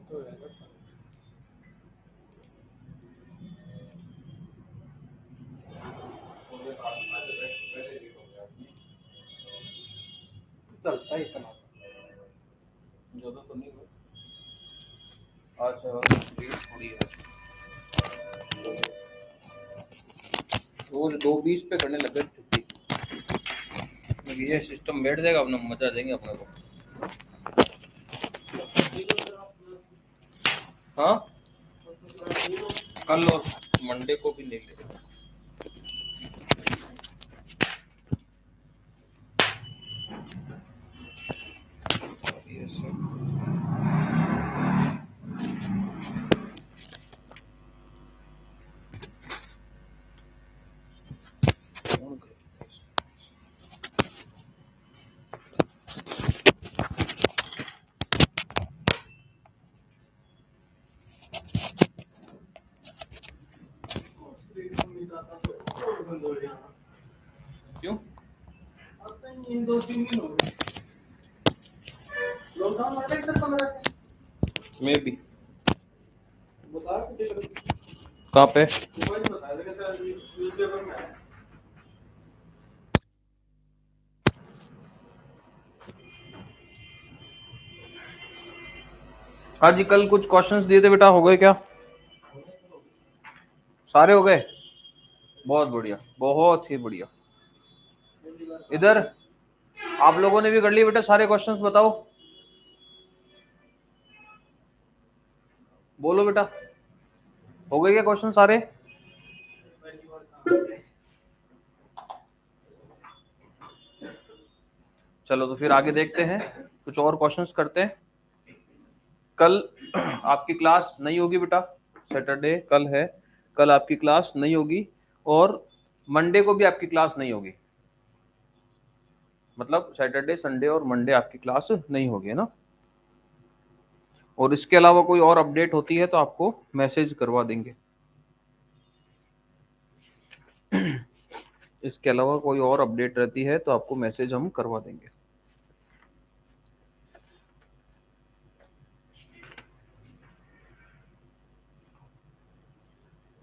चलता है इतना ज्यादा तो नहीं हुआ आज थोड़ी है रोज 2:20 पे करने लगे छुट्टी। ये सिस्टम बैठ जाएगा अपना मजा देंगे अपने को। हाँ कल और मंडे को भी ले लेंगे। क्यों इन 2-3 दिन हो गए लॉकडाउन वाले सर 15 से मैं भी बता के कहाँ पे मोबाइल बताया था न्यूज़पेपर में आया हाँ जी कल कुछ क्वेश्चंस दिए थे बेटा, हो गए क्या? सारे हो गए? बहुत बढ़िया, बहुत ही बढ़िया। इधर आप लोगों ने भी कर लिए बेटा सारे क्वेश्चंस? बताओ बोलो बेटा, हो गए क्या क्वेश्चन सारे? चलो तो फिर आगे देखते हैं, कुछ और क्वेश्चंस करते हैं। कल आपकी क्लास नहीं होगी बेटा, सैटरडे कल है, कल आपकी क्लास नहीं होगी और मंडे को भी आपकी क्लास नहीं होगी। मतलब सैटरडे संडे और मंडे आपकी क्लास नहीं होगी, है ना। और इसके अलावा कोई और अपडेट होती है तो आपको मैसेज करवा देंगे। इसके अलावा कोई और अपडेट रहती है तो आपको मैसेज हम करवा देंगे।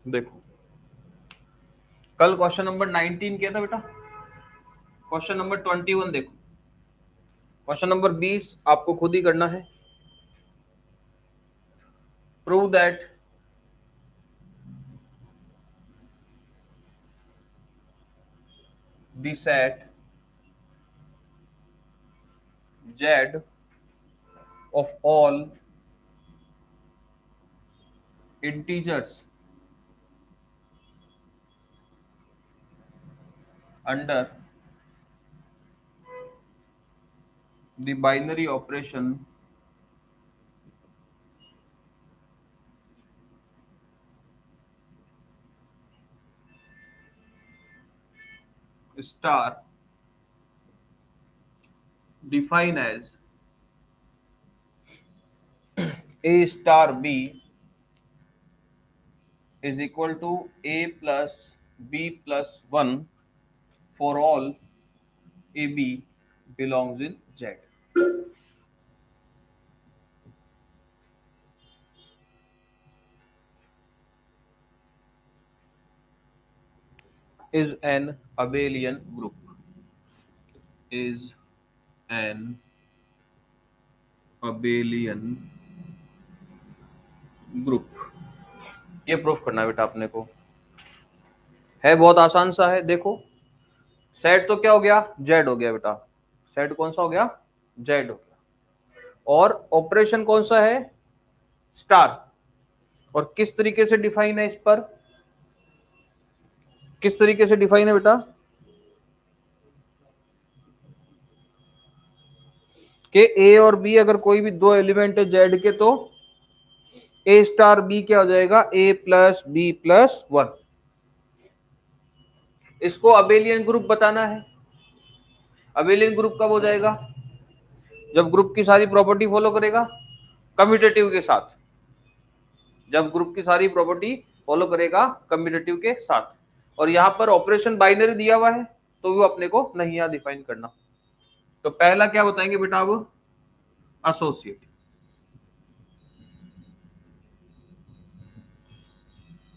देखो कल क्वेश्चन नंबर 19 किया था बेटा, क्वेश्चन नंबर 21 देखो, क्वेश्चन नंबर 20 आपको खुद ही करना है। Prove that the set Z of all integers under the binary operation star defined as A star B is equal to A plus B plus 1 for all AB belongs in Z. Is an abelian group. Is an abelian group. ये proof करना है बेटा अपने को, है बहुत आसान सा है। देखो सेट तो क्या हो गया, जेड हो गया बेटा, सेट कौन सा हो गया, जेड हो गया। और ऑपरेशन कौन सा है, स्टार। और किस तरीके से डिफाइन है, इस पर किस तरीके से डिफाइन है बेटा, कि ए और बी अगर कोई भी दो एलिमेंट है जेड के तो ए स्टार बी क्या हो जाएगा, ए प्लस बी प्लस 1। इसको अबेलियन ग्रुप बताना है। अबेलियन ग्रुप कब हो जाएगा, जब ग्रुप की सारी प्रॉपर्टी फॉलो करेगा कम्यूटेटिव के साथ, जब ग्रुप की सारी प्रॉपर्टी फॉलो करेगा कम्यूटेटिव के साथ। और यहां पर ऑपरेशन बाइनरी दिया हुआ है तो वो अपने को नहीं यहां डिफाइन करना। तो पहला क्या बताएंगे बेटा अब, एसोसिएटिव।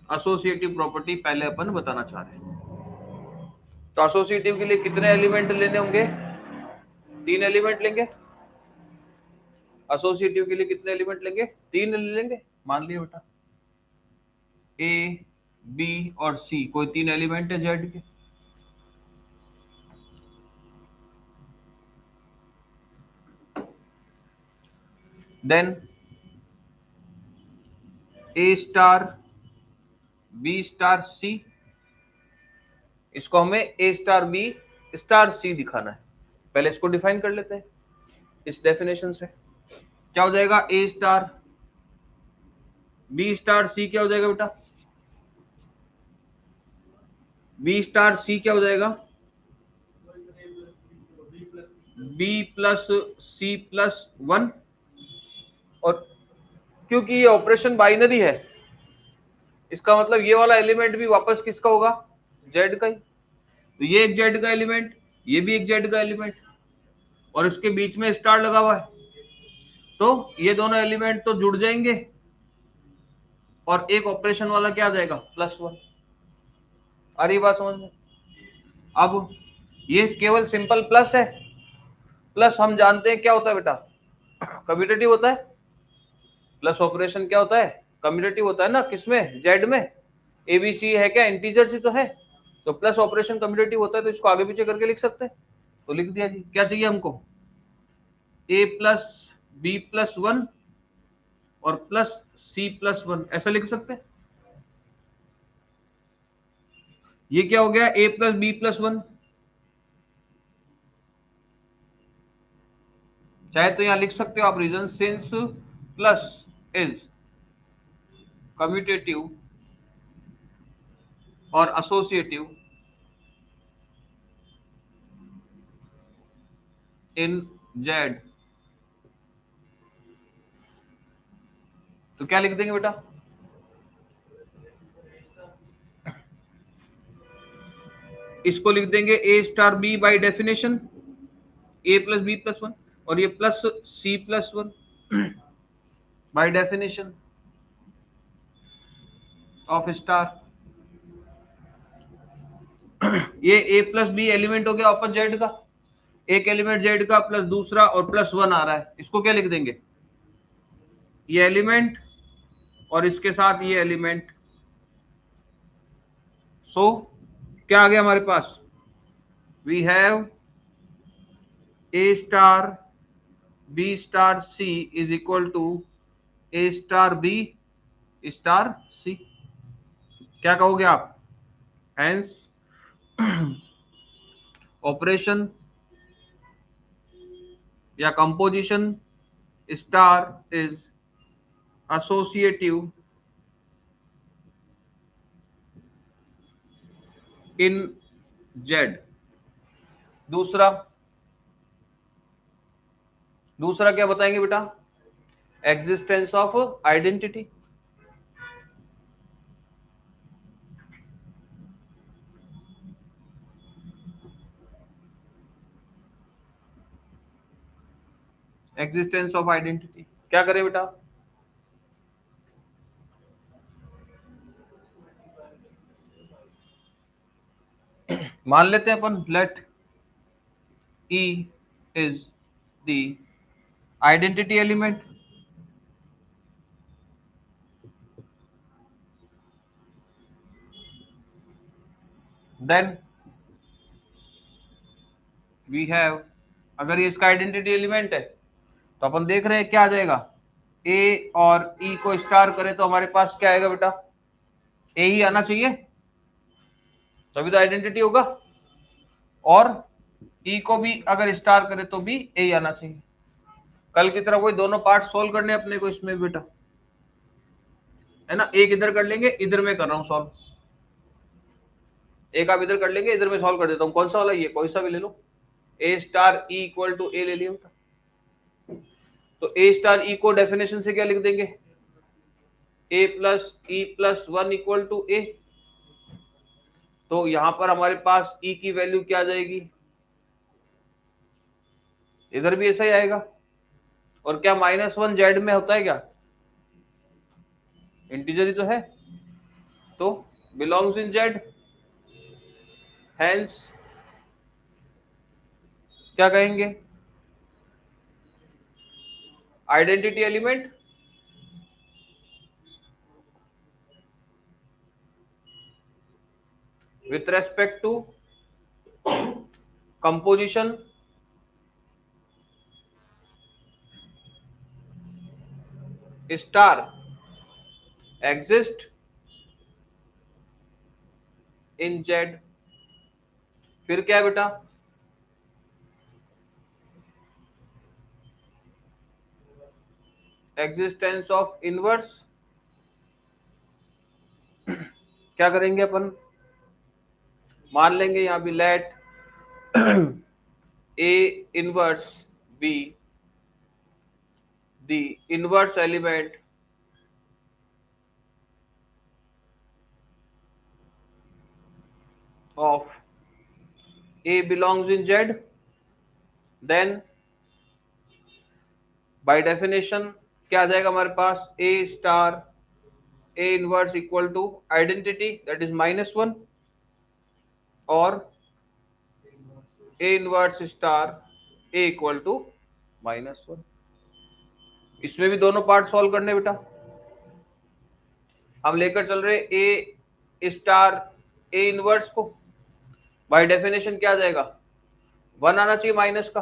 एसोसिएटिव प्रॉपर्टी पहले अपन बताना चाह रहे हैं। तो एसोसिएटिव के लिए कितने एलिमेंट लेने होंगे? 3 एलिमेंट लेंगे। एसोसिएटिव के लिए कितने एलिमेंट लेंगे? 3 लेंगे। मान लिया बेटा ए, बी और सी कोई 3 एलिमेंट है जेड के। देन ए स्टार, बी स्टार, सी, इसको हमें ए स्टार बी स्टार सी दिखाना है। पहले इसको डिफाइन कर लेते हैं इस डेफिनेशन से। क्या हो जाएगा? ए स्टार बी स्टार सी क्या हो जाएगा बेटा? बी स्टार सी क्या हो जाएगा? B plus C plus 1। और क्योंकि ये ऑपरेशन बाइनरी है, इसका मतलब ये वाला एलिमेंट भी वापस किसका होगा? जेड का ही। तो ये एक जेड का एलिमेंट, ये भी एक जेड का एलिमेंट, और इसके बीच में स्टार लगा हुआ है, तो ये दोनों एलिमेंट तो जुड़ जाएंगे और एक ऑपरेशन वाला क्या आ जाएगा? +1। आ रही बात समझ में? अब ये केवल सिंपल प्लस है। प्लस हम जानते हैं क्या होता है बेटा? कम्यूटेटिव होता है। प्लस ऑपरेशन क्या होता है? कम्यूटेटिव होता है ना। किसमें? जेड में। एबीसी है क्या? इंटीजर ही तो है। तो प्लस ऑपरेशन कम्यूटेटिव होता है, तो इसको आगे पीछे करके लिख सकते हैं। तो लिख दिया जी। क्या चाहिए हमको? ए प्लस बी प्लस 1 और प्लस सी प्लस 1, ऐसा लिख सकते हैं। ये क्या हो गया? A plus B plus 1। चाहे तो यहां लिख सकते हो आप reason, since plus is commutative और एसोसिएटिव इन जेड। तो क्या लिख देंगे बेटा? इसको लिख देंगे A star B by definition, A plus B plus 1, और ये plus C plus 1 by definition of star. ये ए प्लस बी एलिमेंट हो गया वापस जेड का। एक एलिमेंट जेड का प्लस दूसरा और +1 आ रहा है, इसको क्या लिख देंगे? ये एलिमेंट और इसके साथ ये एलिमेंट। सो क्या आ गया हमारे पास? We have A star B star C is equal to A star B star C. क्या कहोगे आप? हेंस ऑपरेशन या composition star is associative in Z. दूसरा क्या बताएंगे बेटा? Existence of identity. Existence of identity क्या करें बेटा? मान लेते हैं अपन, let E is the identity element, then we have, अगर ये इसका आइडेंटिटी एलिमेंट है तो अपन देख रहे हैं क्या आ जाएगा? ए और ई को स्टार करें तो हमारे पास क्या आएगा बेटा? ए ही आना चाहिए, तभी तो आइडेंटिटी होगा। और ई को भी अगर स्टार करें तो भी ए ही आना चाहिए। कल की तरह कोई दोनों पार्ट सोल्व करने अपने को इसमें बेटा, है ना। एक इधर कर लेंगे, इधर में कर रहा हूं सॉल्व। एक आप इधर कर लेंगे, इधर में सॉल्व कर देता हूं। कौन सा वाला? ये कोई सा भी ले लो। ए star E equal to A ले लिया बेटा। तो ए स्टार ई को डेफिनेशन से क्या लिख देंगे? A plus E plus 1 equal to A. तो यहां पर हमारे पास ई की वैल्यू क्या आ जाएगी? इधर भी ऐसा ही आएगा। और क्या -1 जेड में होता है क्या? इंटीजर ही तो है। तो बिलोंग्स इन जेड, हेंस क्या कहेंगे, identity element with respect to composition star exist in Z। फिर क्या है बेटा, एग्जिस्टेंस ऑफ इनवर्स। क्या करेंगे अपन, मान लेंगे यहां भी let A inverse B the inverse element of A belongs in Z, then by definition क्या आ जाएगा हमारे पास, A star A inverse equal to identity that is -1 और A inverse star A equal to -1। इसमें भी दोनों पार्ट सॉल्व करने बेटा, हम लेकर चल रहे A स्टार A इनवर्स को, बाय डेफिनेशन क्या आ जाएगा, 1 आना चाहिए माइनस का,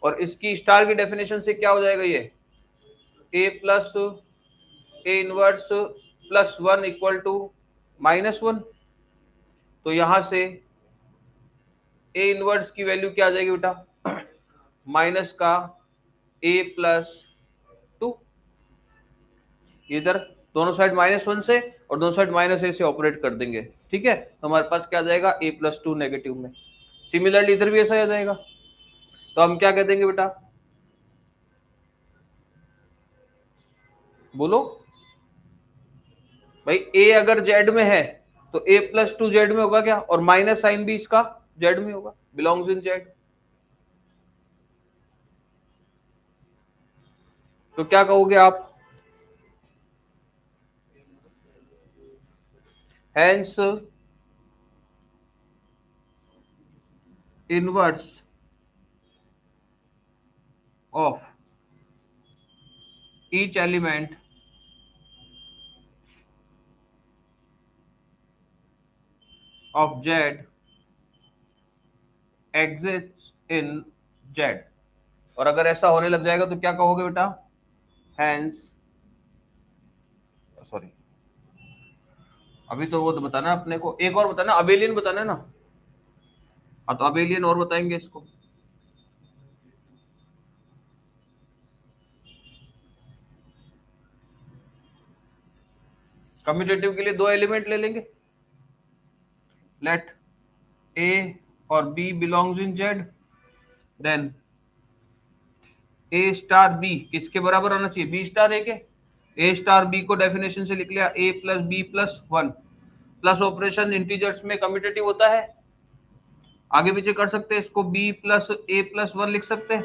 और इसकी स्टार की डेफिनेशन से क्या हो जाएगा, ये A plus A inverse plus 1 equal to -1। तो यहां से A इनवर्स की वैल्यू क्या आ जाएगी बेटा, माइनस का A प्लस 2, इधर दोनों साइड -1 से और दोनों साइड -a से ऑपरेट कर देंगे, ठीक है। तो हमारे पास क्या आ जाएगा, A प्लस 2 नेगेटिव में। सिमिलरली इधर भी ऐसा आ जाएगा, तो हम क्या कह देंगे बेटा, बोलो भाई, A अगर Z में है तो A प्लस 2 Z में होगा क्या, और माइनस साइन भी इसका Z में होगा, बिलोंग्स इन Z। तो क्या कहोगे आप, hence inverse of each element of Z exist in Z। और अगर ऐसा होने लग जाएगा तो क्या कहोगे बेटा, हेंस, सॉरी अभी तो वो तो बताना अपने को, एक और बताना, अबेलियन बताना है ना। हाँ तो अबेलियन और बताएंगे इसको, कम्यूटेटिव के लिए 2 एलिमेंट ले लेंगे, लेट A और B belongs in Z, then A star B किसके बराबर आना चाहिए, B स्टार A के। A स्टार B को डेफिनेशन से लिख लिया A plus B plus 1, plus operation integers में कम्यूटेटिव होता है, आगे पीछे कर सकते हैं, इसको B प्लस A प्लस 1 लिख सकते हैं,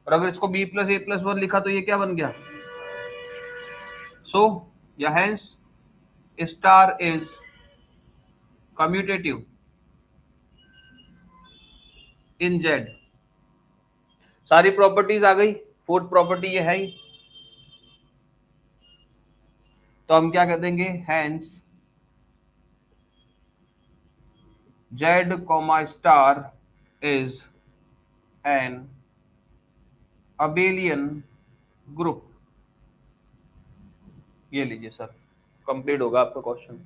और अगर इसको B प्लस A प्लस 1 लिखा तो ये क्या बन गया, सो या hence star is commutative in Z। सारी प्रॉपर्टीज आ गई, फोर्थ प्रॉपर्टी ये है ही, तो हम क्या कह देंगे, hence Z comma star is an abelian group. ये लीजिए सर, कंप्लीट होगा आपका क्वेश्चन।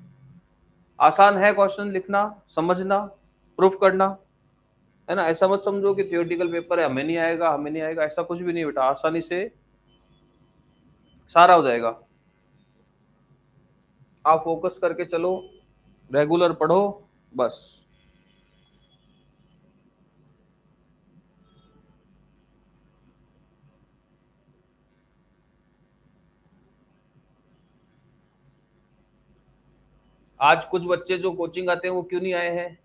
आसान है क्वेश्चन लिखना, समझना, प्रूफ करना, है ना। ऐसा मत समझो कि थियोरेटिकल पेपर है, हमें नहीं आएगा हमें नहीं आएगा, ऐसा कुछ भी नहीं बेटा, आसानी से सारा हो जाएगा। आप फोकस करके चलो, रेगुलर पढ़ो बस। आज कुछ बच्चे जो कोचिंग आते हैं वो क्यों नहीं आए हैं,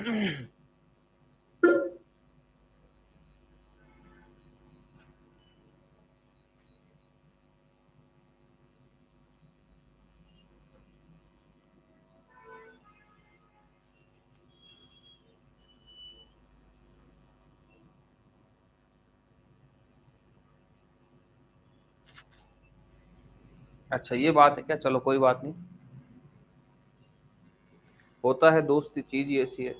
अच्छा ये बात है क्या, चलो कोई बात नहीं, होता है दोस्ती, चीज ही ऐसी है।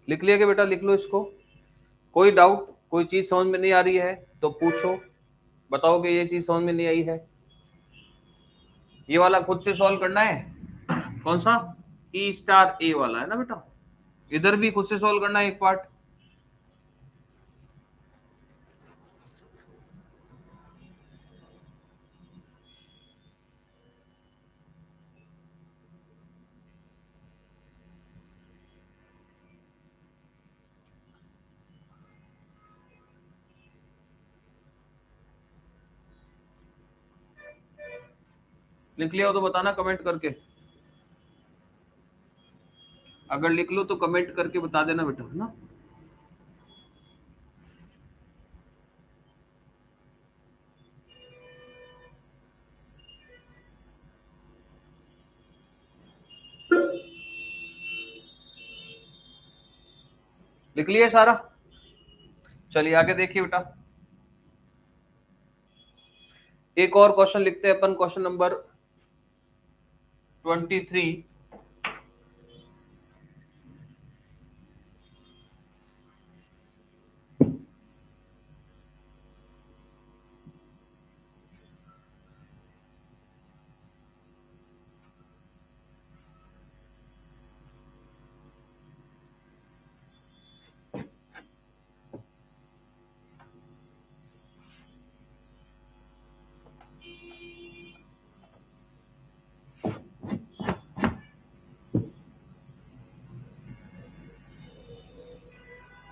लिख लिया क्या बेटा, लिख लो इसको। कोई डाउट, कोई चीज समझ में नहीं आ रही है तो पूछो, बताओ कि ये चीज समझ में नहीं आई है। ये वाला खुद से सॉल्व करना है, कौन सा, ई स्टार ए वाला है ना बेटा, इधर भी खुद से सॉल्व करना है एक पार्ट। लिख लिया हो तो बताना कमेंट करके, अगर लिख लो तो कमेंट करके बता देना बेटा, है ना। लिख लिया सारा, चलिए आगे देखिए बेटा। एक और क्वेश्चन लिखते हैं अपन, क्वेश्चन नंबर 23।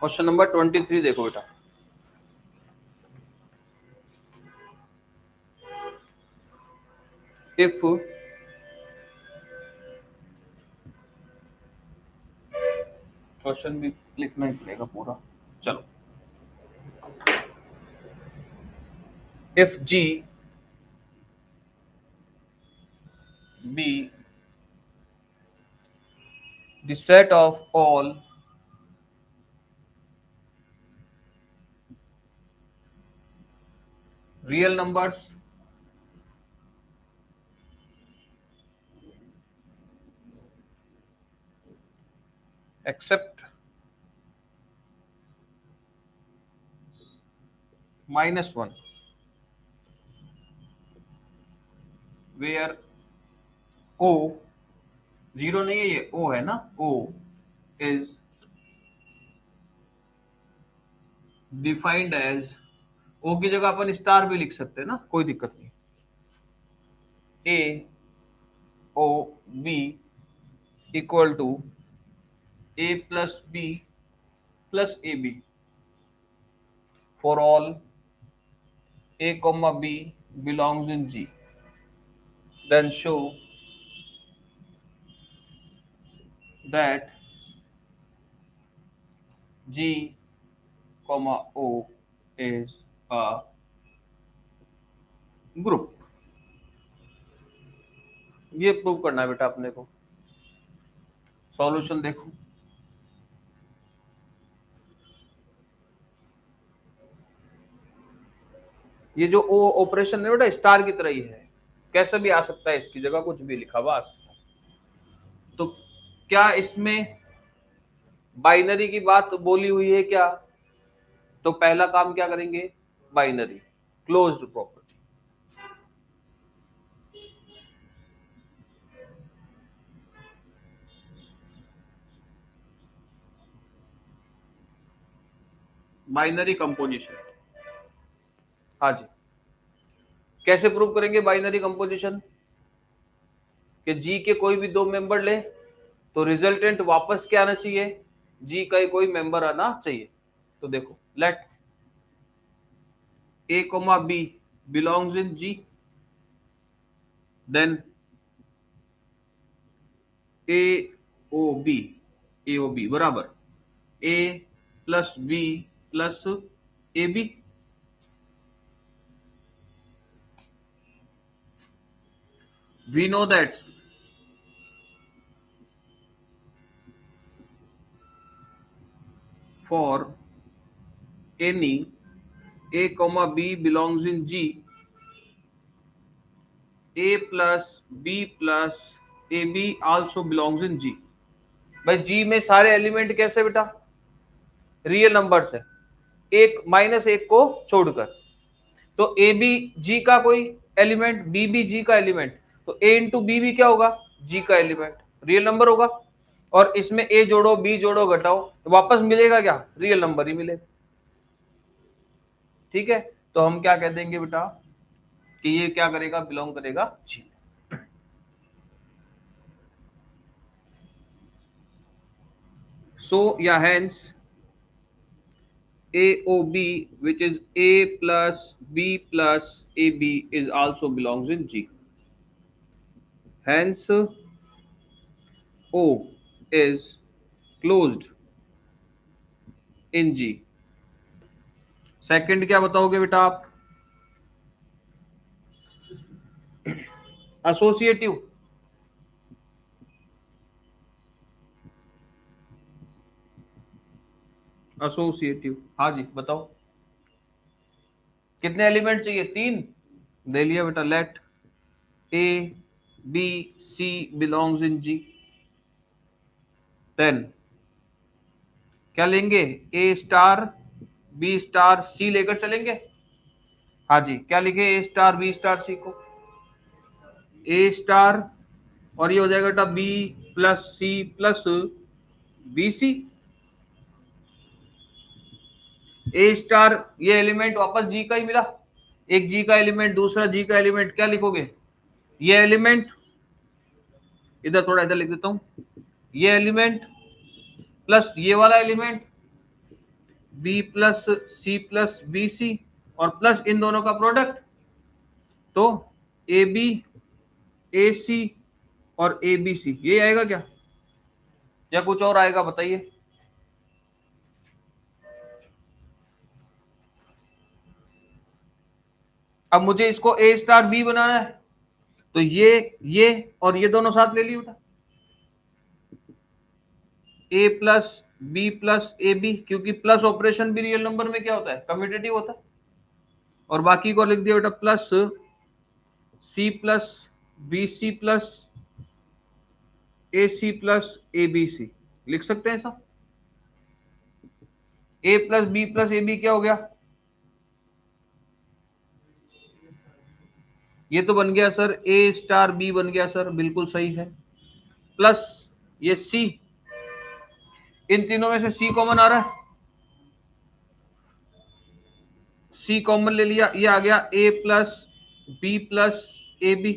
क्वेश्चन नंबर 23 देखो बेटा। इफ क्वेश्चन भी लिखना ही पड़ेगा पूरा, चलो। If G be the set of all real numbers except -1, where O, zero नहीं है ये, O है ना, O is defined as, O की जगह अपन स्टार भी लिख सकते हैं ना, कोई दिक्कत नहीं। A O B equal to A plus B plus AB for all A comma B belongs in G, then show that G comma O is a group. ये प्रूव करना है बेटा अपने को। सॉल्यूशन देखो, ये जो ओ ऑपरेशन है बेटा स्टार की तरह ही है, कैसे भी आ सकता है, इसकी जगह कुछ भी लिखा हुआ आ सकता है। तो क्या इसमें बाइनरी की बात बोली हुई है क्या, तो पहला काम क्या करेंगे, binary closed property. Binary composition, हाँ जी। कैसे प्रूव करेंगे बाइनरी कंपोजिशन, कि जी के कोई भी दो मेंबर ले तो रिजल्टेंट वापस क्या आना चाहिए, जी का कोई मेंबर आना चाहिए। तो देखो, let A B belongs in G, then A O B बराबर A plus B plus A B. We know that for any a comma b belongs in G, a plus b plus ab also belongs in G। भाई G में सारे element कैसे बेटा, real number है, एक minus एक को छोड़कर। तो ए बी जी का कोई एलिमेंट, बी भी जी का एलिमेंट, तो ए इंटू बी भी क्या होगा, जी का एलिमेंट, रियल नंबर होगा। और इसमें ए जोड़ो बी जोड़ो घटाओ तो वापस मिलेगा क्या, रियल नंबर ही मिलेगा। ठीक है, तो हम क्या कह देंगे बेटा कि ये क्या करेगा, बिलोंग करेगा जी। सो या hence AOB which is A plus B plus AB is also belongs in G. Hence O is closed in G. Second क्या बताओगे बेटा आप, एसोसिएटिव। एसोसिएटिव हाँ जी बताओ, कितने एलिमेंट चाहिए, तीन, दे लिया बेटा। Let A B C belongs in G, then क्या लेंगे, A star B star C लेकर चलेंगे। हाँ जी, क्या लिखे, A star B star C को, ए स्टार और ये हो जाएगा बेटा B plus C plus B C. A star ये एलिमेंट वापस जी का ही मिला, एक जी का एलिमेंट दूसरा जी का एलिमेंट, क्या लिखोगे, ये एलिमेंट इधर थोड़ा इधर लिख देता हूं, ये एलिमेंट प्लस ये वाला element B plus B C और प्लस इन दोनों का प्रोडक्ट, तो ए बी ए सी और ए बी सी, ये आएगा क्या या कुछ और आएगा बताइए। अब मुझे इसको ए स्टार बी बनाना है, तो ये और ये दोनों साथ ले लियो बेटा, A plus B plus A B, क्योंकि प्लस ऑपरेशन भी रियल नंबर में क्या होता है, कम्यूटेटिव होता है। और बाकी को लिख दिया बेटा plus C plus B C plus A C plus A B C, लिख सकते हैं ऐसा। ए प्लस ए बी क्या हो गया, ये तो बन गया सर ए स्टार बी बन गया सर, बिल्कुल सही है। प्लस ये सी, इन तीनों में से सी कॉमन आ रहा है, सी कॉमन ले लिया, ये आ गया ए प्लस ए बी।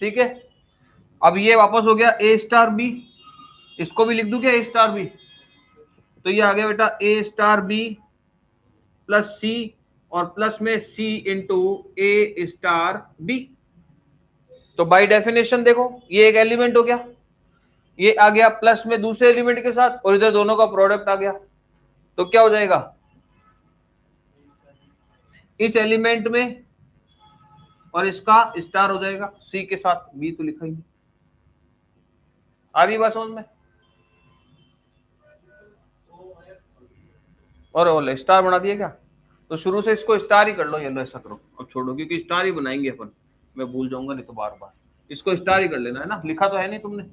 ठीक है, अब ये वापस हो गया ए स्टार बी, इसको भी लिख दूं क्या ए स्टार बी, तो ये आ गया बेटा ए स्टार बी प्लस सी और प्लस में सी इंटू ए स्टार बी। तो बाय डेफिनेशन देखो ये एक एलिमेंट हो गया, ये आ गया प्लस में दूसरे एलिमेंट के साथ और इधर दोनों का प्रोडक्ट आ गया, तो क्या हो जाएगा, इस एलिमेंट में और इसका स्टार हो जाएगा सी के साथ, बी तो लिखा ही, आ रही बात समझ में। और स्टार बना दिया क्या, तो शुरू से इसको स्टार ही कर लो, ये लो ऐसा करो, अब छोड़ो क्योंकि स्टार ही बनाएंगे अपन, मैं भूल जाऊंगा नहीं तो बार बार, इसको स्टार ही कर लेना है ना, लिखा तो है नहीं तुमने,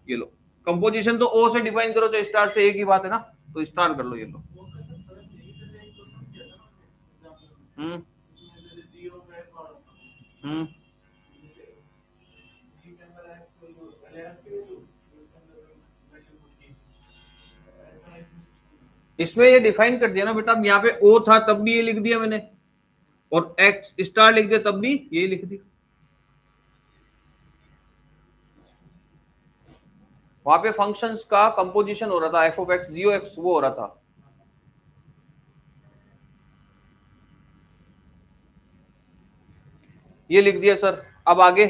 ये लो कंपोजिशन तो ओ से डिफाइन करो तो स्टार से एक ही बात है ना, तो स्टार कर लो, ये लो। हम्म हम्म इसमें ये डिफाइन कर दिया ना बेटा, यहाँ पे ओ था तब भी ये लिख दिया मैंने, और एक्स स्टार लिख दिया तब भी ये लिख दिया, वहां पे फंक्शंस का कंपोजिशन हो रहा था, F of x zero x वो हो रहा था। ये लिख दिया सर अब आगे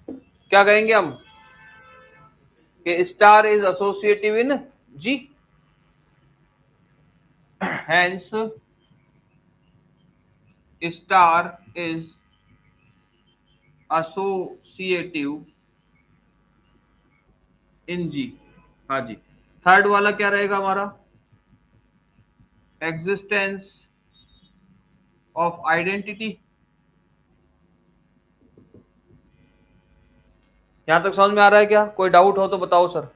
क्या कहेंगे हम कि star is associative in G, hence star is associative in G। हाँ जी, थर्ड वाला क्या रहेगा हमारा, एग्जिस्टेंस ऑफ आइडेंटिटी। यहां तक समझ में आ रहा है क्या? कोई डाउट हो तो बताओ सर,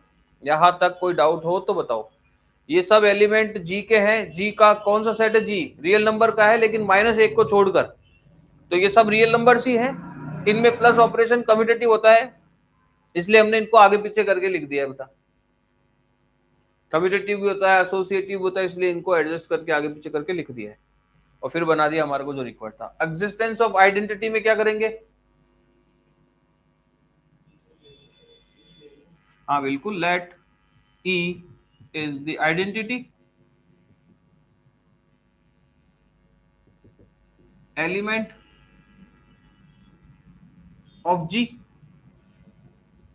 यहां तक कोई डाउट हो तो बताओ। ये सब एलिमेंट जी के हैं, जी का कौन सा सेट है, जी रियल नंबर का है लेकिन -1 को छोड़कर, तो ये सब रियल नंबर्स ही हैं। इनमें प्लस ऑपरेशन कम्यूटेटिव होता है, इसलिए हमने इनको आगे पीछे करके लिख दिया है बेटा। कम्यूटेटिव भी होता है, एसोसिएटिव होता है, इसलिए इनको एडजस्ट करके आगे पीछे करके लिख दिया है और फिर बना दिया हमारे को जो रिक्वायर्ड था। एग्जिस्टेंस ऑफ आइडेंटिटी में क्या करेंगे? हाँ बिल्कुल, late E is the identity element of G,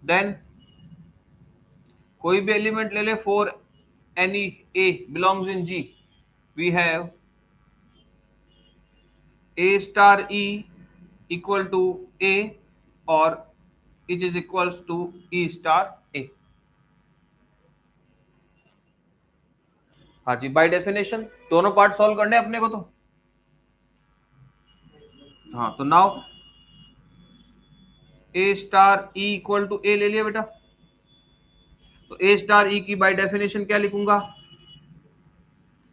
then कोई भी एलिमेंट ले ले, for any A belongs in G we have A star E equal to A or it is equals to E star A। हाँ जी, by definition दोनों part solve करने अपने को तो। हाँ तो now A star E equal to A ले लिया बेटा, तो ए स्टार ई की बाय डेफिनेशन क्या लिखूंगा,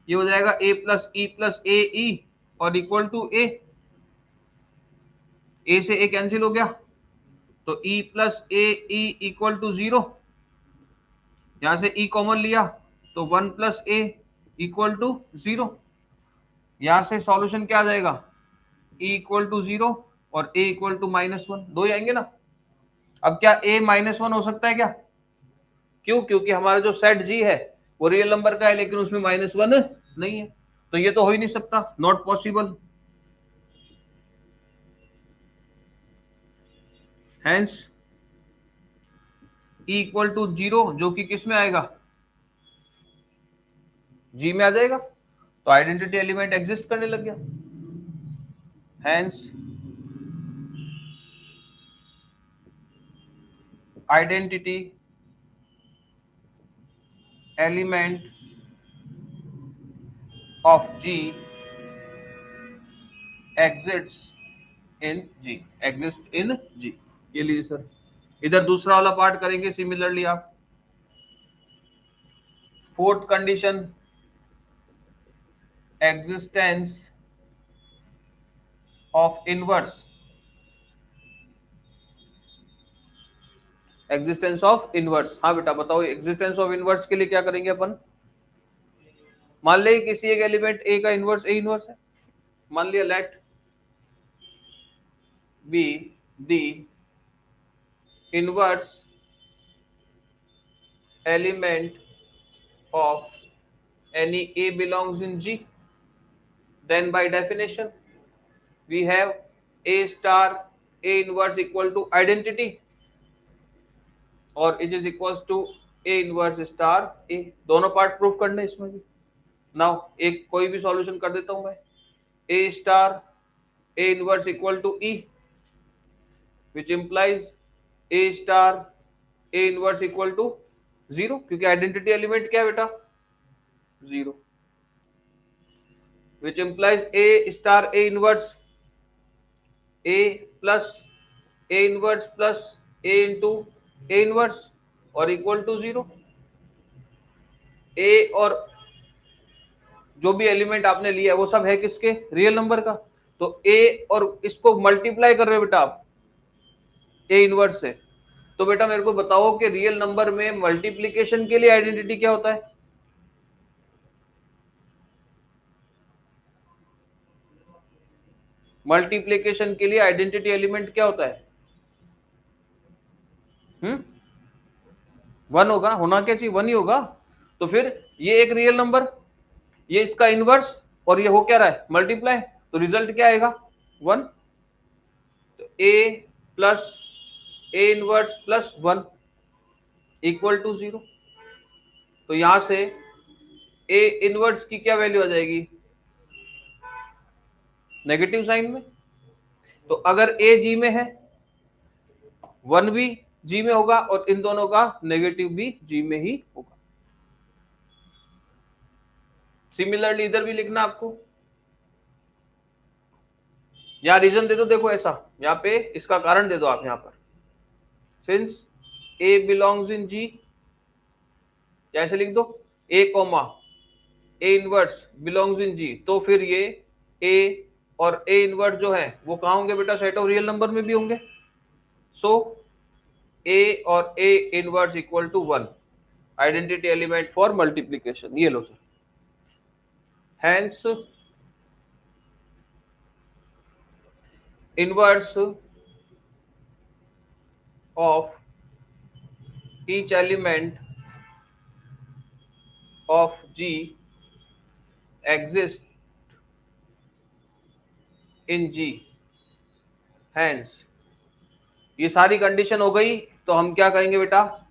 ये हो जाएगा ए प्लस ए ई और इक्वल टू ए से ए कैंसिल हो गया, तो E plus A E equal to 0, यहां से ई कॉमन लिया तो 1 प्लस ए इक्वल टू 0, यहां से सॉल्यूशन क्या आ जाएगा, ई इक्वल टू 0 और ए इक्वल टू -1, दो ही आएंगे ना। अब क्या ए -1 हो सकता है क्या? क्यों? क्योंकि हमारा जो सेट जी है वो रियल नंबर का है लेकिन उसमें -1 नहीं है, तो ये तो हो ही नहीं सकता, not possible. Hence E equal to 0 जो कि किस में आएगा, जी में आ जाएगा, तो आइडेंटिटी एलिमेंट एग्जिस्ट करने लग गया। Hence identity element of G exist in G, exist in G. ये लीजिए सर, इधर दूसरा वाला पार्ट करेंगे सिमिलरली आप। Fourth condition, existence of inverse, existence of inverse. हाँ बेटा बताओ, एग्जिस्टेंस ऑफ इनवर्स के लिए क्या करेंगे अपन? मान ले किसी एक एलिमेंट ए का इनवर्स ए इनवर्स है, मान लिया let B the inverse element of any A belongs in G, then by definition we have A star A inverse equal to identity और it is equals to A inverse star A। दोनों part proof करने इसमें भी। Now एक कोई भी solution कर देता हूं मैं, A star A inverse equal to E which implies A star A inverse equal to 0, क्योंकि आइडेंटिटी एलिमेंट क्या है बेटा, 0, which implies A star A inverse A plus A inverse plus A into A inverse और equal to 0। A और जो भी element आपने लिया है वो सब है किसके, रियल नंबर का, तो A और इसको मल्टीप्लाई कर रहे हो बेटा आप A इनवर्स से, तो बेटा मेरे को बताओ कि रियल नंबर में मल्टीप्लीकेशन के लिए आइडेंटिटी क्या होता है? मल्टीप्लीकेशन के लिए आइडेंटिटी एलिमेंट क्या होता है? 1 होगा, होना क्या चाहिए, 1 ही होगा। तो फिर ये एक रियल नंबर, ये इसका इनवर्स और ये हो क्या रहा है, मल्टीप्लाई, तो रिजल्ट क्या आएगा, 1। A plus A inverse plus 1 equal to 0। तो यहां से ए इनवर्स की क्या वैल्यू आ जाएगी, नेगेटिव साइन में। तो अगर ए जी में है, 1 भी जी में होगा और इन दोनों का नेगेटिव भी जी में ही होगा। सिमिलरली इधर भी लिखना आपको, या रीजन दे दो, देखो ऐसा यहाँ पे इसका कारण दे दो आप यहां पर, सिंस ए बिलोंग्स इन जी, या ऐसे लिख दो ए comma A inverse belongs in जी, तो फिर ये ए और ए इनवर्स जो है वो कहाँ होंगे बेटा, सेट ऑफ रियल नंबर में भी होंगे। सो ए और A inverse equal to 1, identity element for multiplication. ये लो sir, hence inverse of each element of G exists in G, hence ये सारी कंडीशन हो गई। तो हम क्या कहेंगे बेटा,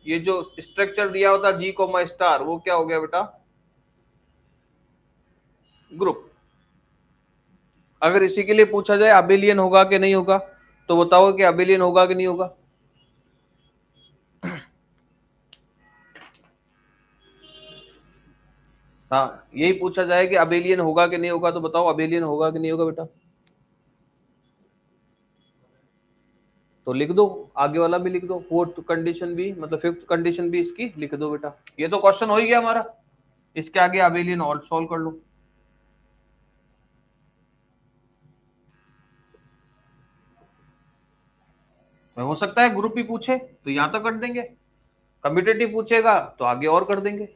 ये जो स्ट्रक्चर दिया होता G कोमा स्टार, वो क्या हो गया बेटा, ग्रुप। अगर इसी के लिए पूछा जाए अबेलियन होगा कि नहीं होगा, तो बताओ कि अबेलियन होगा कि नहीं होगा। हाँ, यही पूछा जाए कि अबेलियन होगा कि नहीं होगा, तो बताओ अबेलियन होगा कि नहीं होगा बेटा। तो लिख दो, आगे वाला भी लिख दो, फोर्थ कंडीशन भी, मतलब फिफ्थ कंडीशन भी इसकी लिख दो बेटा। ये तो क्वेश्चन हो ही गया हमारा, इसके आगे अबेलियन और सॉल्व कर लो। तो हो सकता है ग्रुप ही पूछे तो यहां तक कर देंगे, कम्पिटेटिव पूछेगा तो आगे और कर देंगे।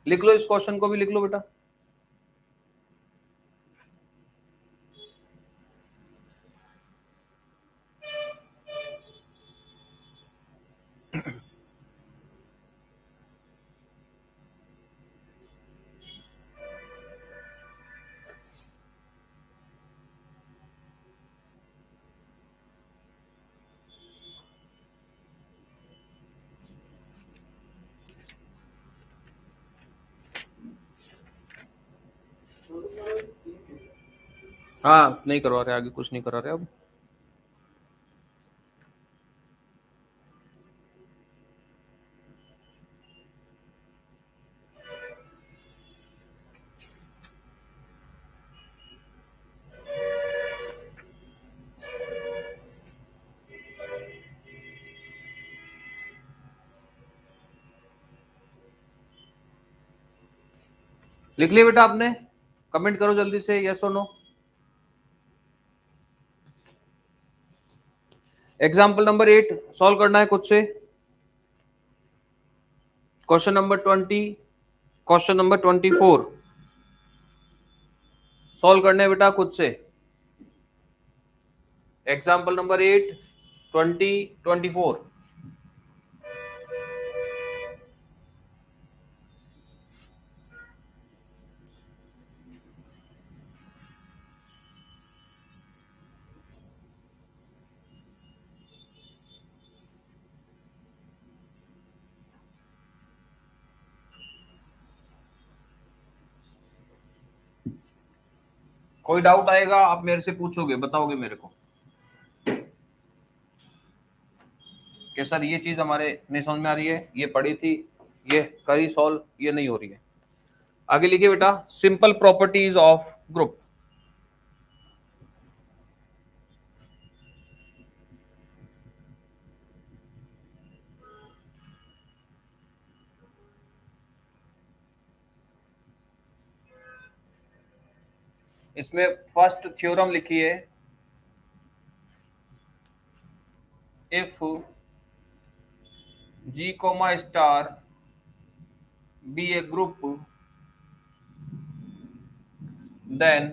लिख लो, इस क्वेश्चन को भी लिख लो बेटा। हाँ, नहीं करवा रहे, आगे कुछ नहीं करा रहे अब। लिख लिया बेटा आपने, कमेंट करो जल्दी से, यस और नो। एग्जाम्पल नंबर 8 सॉल्व करना है खुद से। Question number 20, question number 24 solve करने हैं बेटा खुद से। Example number 8, 20, 24। कोई डाउट आएगा आप मेरे से पूछोगे, बताओगे मेरे को कि सर ये चीज हमारे नहीं समझ में आ रही है, ये पढ़ी थी, ये करी सॉल्व, ये नहीं हो रही है। आगे लिखिए बेटा, सिंपल प्रॉपर्टीज ऑफ ग्रुप। इसमें फर्स्ट थ्योरम लिखिए, if G comma star be a group, then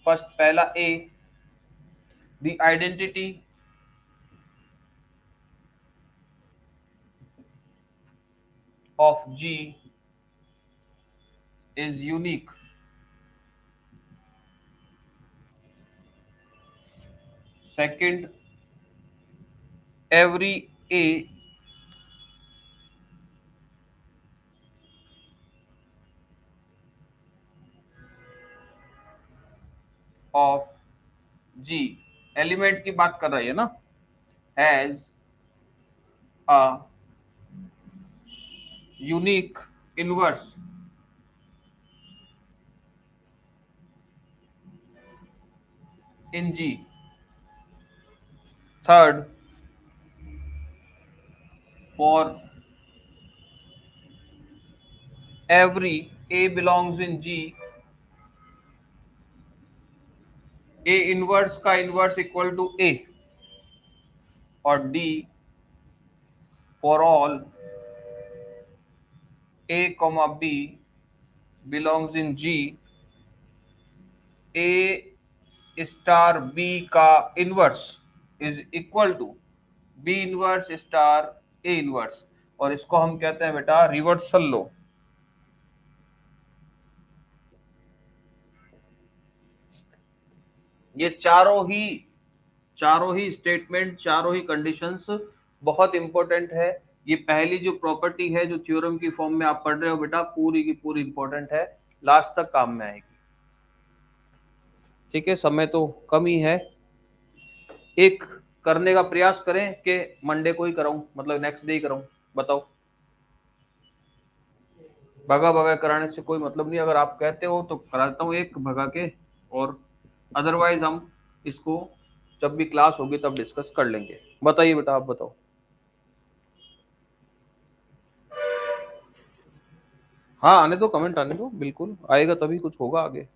first पहला A, the identity of G is unique. Second, every A of G, element की बात कर रही है ना, has a unique inverse in G. Third, for every A belongs in G, A inverse का inverse equal to A, और D, for all A comma B belongs in G, A star B का inverse is equal to B inverse star A inverse, और इसको हम कहते हैं बेटा reversal लो। ये चारों ही स्टेटमेंट, चारों ही कंडीशंस बहुत इंपॉर्टेंट है। ये पहली जो प्रॉपर्टी है जो थ्योरम की फॉर्म में आप पढ़ रहे हो बेटा, पूरी की पूरी इंपॉर्टेंट है, लास्ट तक काम में आएगी। ठीक है, समय तो कम ही है, एक करने का प्रयास करें कि मंडे को ही कराऊं, मतलब नेक्स्ट डे ही कराऊं, बताओ। भगा भगा कराने से कोई मतलब नहीं, अगर आप कहते हो तो करा देता हूँ एक भगा के, और अदरवाइज हम इसको जब भी क्लास होगी तब डिस्कस कर लेंगे। बताइए बेटा, आप बताओ। हाँ आने दो, कमेंट आने दो, बिल्कुल आएगा तभी कुछ होगा आगे।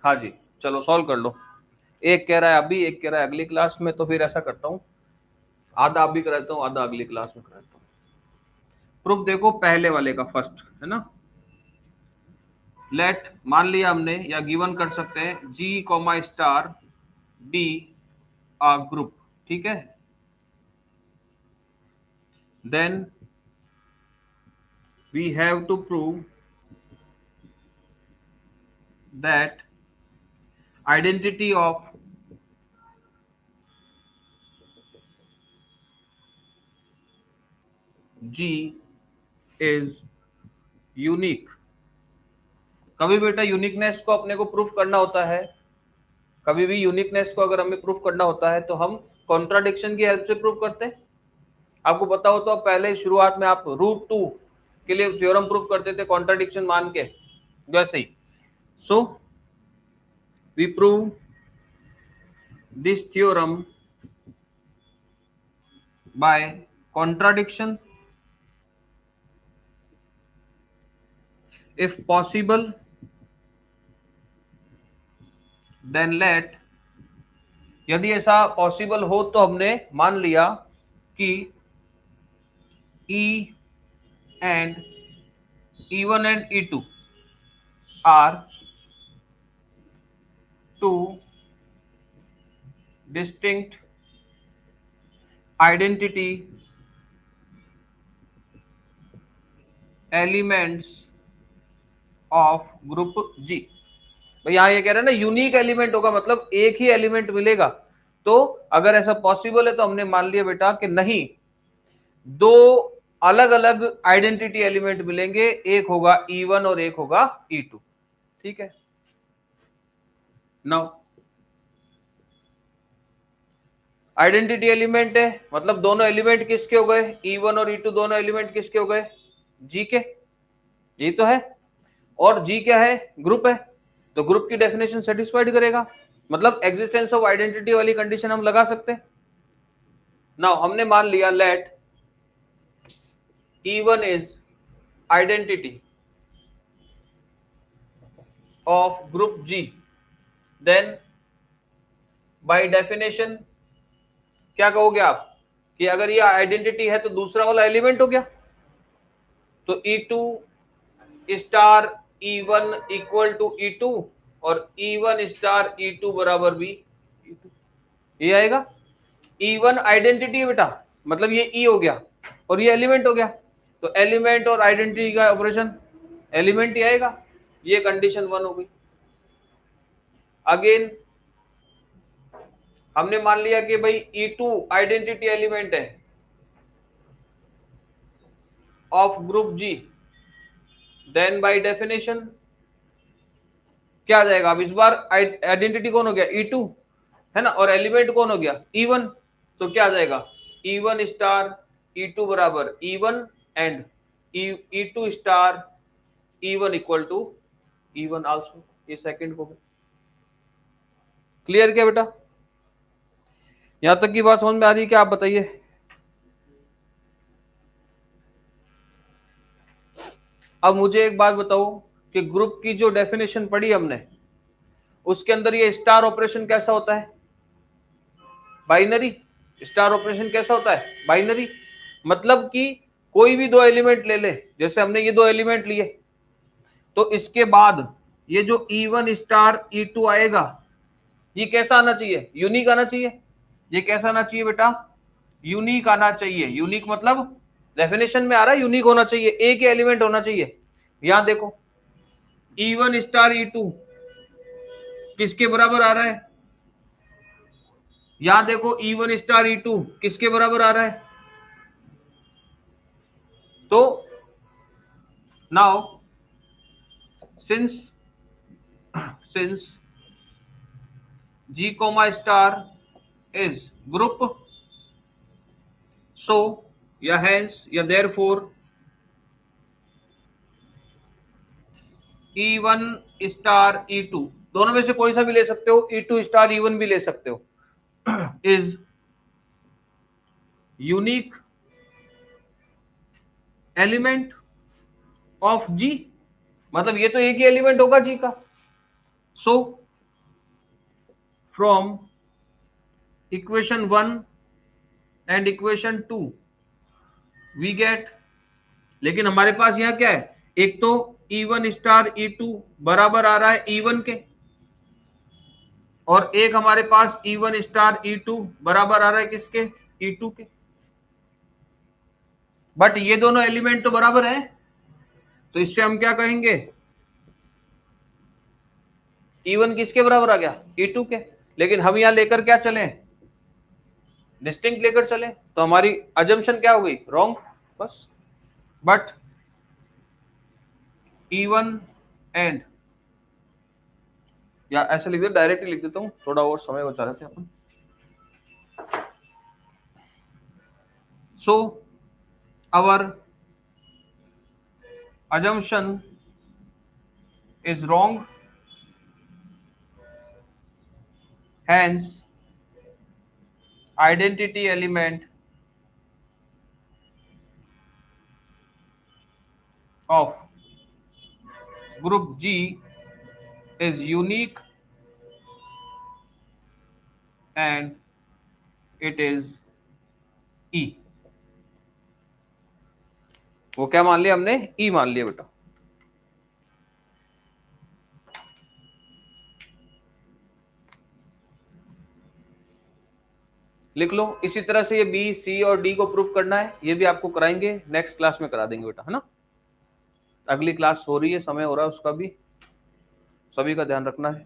हाँ जी, चलो सॉल्व कर लो। एक कह रहा है अभी, एक कह रहा है अगली क्लास में, तो फिर ऐसा करता हूँ आधा अभी कराता हूँ, आधा अगली क्लास में कराता हूँ। प्रूफ देखो पहले वाले का, फर्स्ट है ना, लेट मान लिया हमने, या गिवन कर सकते हैं G comma star B a group, ठीक है। Then we have to prove that identity of G is unique. कभी बेटा यूनिकनेस को अपने को प्रूफ करना होता है, कभी भी यूनिकनेस को अगर हमें प्रूफ करना होता है तो हम कॉन्ट्राडिक्शन की हेल्प से प्रूफ करते हैं। आपको पता हो तो पहले शुरुआत में आप √2 के लिए थ्योरम प्रूफ करते थे कॉन्ट्राडिक्शन मान के, वैसे ही। So we prove this theorem by contradiction, if possible then let, यदि ऐसा पॉसिबल हो तो हमने मान लिया कि E and E1 and E2 are two distinct identity elements of group G। भाई यहाँ ये कह रहे हैं ना यूनिक एलिमेंट होगा, मतलब एक ही एलिमेंट मिलेगा। तो अगर ऐसा पॉसिबल है तो हमने मान लिया बेटा कि नहीं, दो अलग अलग आइडेंटिटी एलिमेंट मिलेंगे, एक होगा E1 और एक होगा E2, ठीक है। नाउ आइडेंटिटी एलिमेंट है, मतलब दोनों एलिमेंट किसके हो गए, E1 और E2 दोनों एलिमेंट किसके हो गए, G के, यही तो है। और G क्या है, ग्रुप है, तो ग्रुप की डेफिनेशन सेटिस्फाइड करेगा, मतलब एग्जिस्टेंस ऑफ आइडेंटिटी वाली कंडीशन हम लगा सकते हैं। नाउ हमने मान लिया let E1 is identity of group G, then by definition क्या कहोगे आप कि अगर ये आइडेंटिटी है तो दूसरा वाला एलिमेंट हो गया, तो E2 star E1 equal to E2 और E1 स्टार E2 बराबर भी E2, ये आएगा। E1 आइडेंटिटी है बेटा, मतलब ये E हो गया और ये एलिमेंट हो गया, तो एलिमेंट और आइडेंटिटी का ऑपरेशन एलिमेंट ही आएगा, ये कंडीशन 1 हो गई। अगेन हमने मान लिया कि भाई E2 आइडेंटिटी एलिमेंट है of group G, then by definition क्या आ जाएगा, अब इस बार आइडेंटिटी कौन हो गया E2 है ना, और एलिमेंट कौन हो गया E1, तो क्या आ जाएगा E1 स्टार E2 बराबर E1 and E2 star E1 equal to E1 also, ये सेकंड को। क्लियर क्या बेटा, यहां तक की बात समझ में आ रही है क्या, आप बताइए। अब मुझे एक बात बताओ कि ग्रुप की जो डेफिनेशन पढ़ी हमने उसके अंदर ये स्टार ऑपरेशन कैसा होता है, बाइनरी। स्टार ऑपरेशन कैसा होता है, बाइनरी, मतलब कि कोई भी दो एलिमेंट ले ले, जैसे हमने ये दो एलिमेंट लिए, तो इसके बाद ये जो E1 स्टार E2 आएगा ये कैसा आना चाहिए, यूनिक आना चाहिए। ये कैसा आना चाहिए बेटा, यूनिक आना चाहिए। यूनिक मतलब डेफिनेशन में आ रहा है यूनिक होना चाहिए, एक ही एलिमेंट होना चाहिए। यहां देखो E1 स्टार E2 किसके बराबर आ रहा है, यहां देखो E1 स्टार E2 किसके बराबर आ रहा है, तो now since G comma star is group, so या hence या therefore E1 स्टार E2 दोनों में से कोई सा भी ले सकते हो, E2 स्टार E1 भी ले सकते हो, is unique element of G, मतलब ये तो एक ही एलिमेंट होगा G का। So from equation 1 and equation 2 we get, लेकिन हमारे पास यहां क्या है, एक तो E1 स्टार E2 बराबर आ रहा है E1 के, और एक हमारे पास E1 स्टार E2 बराबर आ रहा है किसके, E2 के। बट ये दोनों एलिमेंट तो बराबर हैं, तो इससे हम क्या कहेंगे, E1 किसके बराबर आ गया, E2 के। लेकिन हम यहां लेकर क्या चले, डिस्टिंक्ट लेकर चले, तो हमारी अजम्पशन क्या हो गई, रॉन्ग बस। बट E1 एंड, या ऐसे लिख दे, डायरेक्टली लिख देता हूं, थोड़ा और समय बचा रहे थे अपन। So our assumption is wrong, hence identity element of group G is unique and it is E। वो क्या मान लिया हमने, E मान लिया बेटा। लिख लो, इसी तरह से ये बी सी और डी को प्रूफ करना है, ये भी आपको कराएंगे, नेक्स्ट क्लास में करा देंगे बेटा, है ना। अगली क्लास हो रही है, समय हो रहा है उसका भी, सभी का ध्यान रखना है।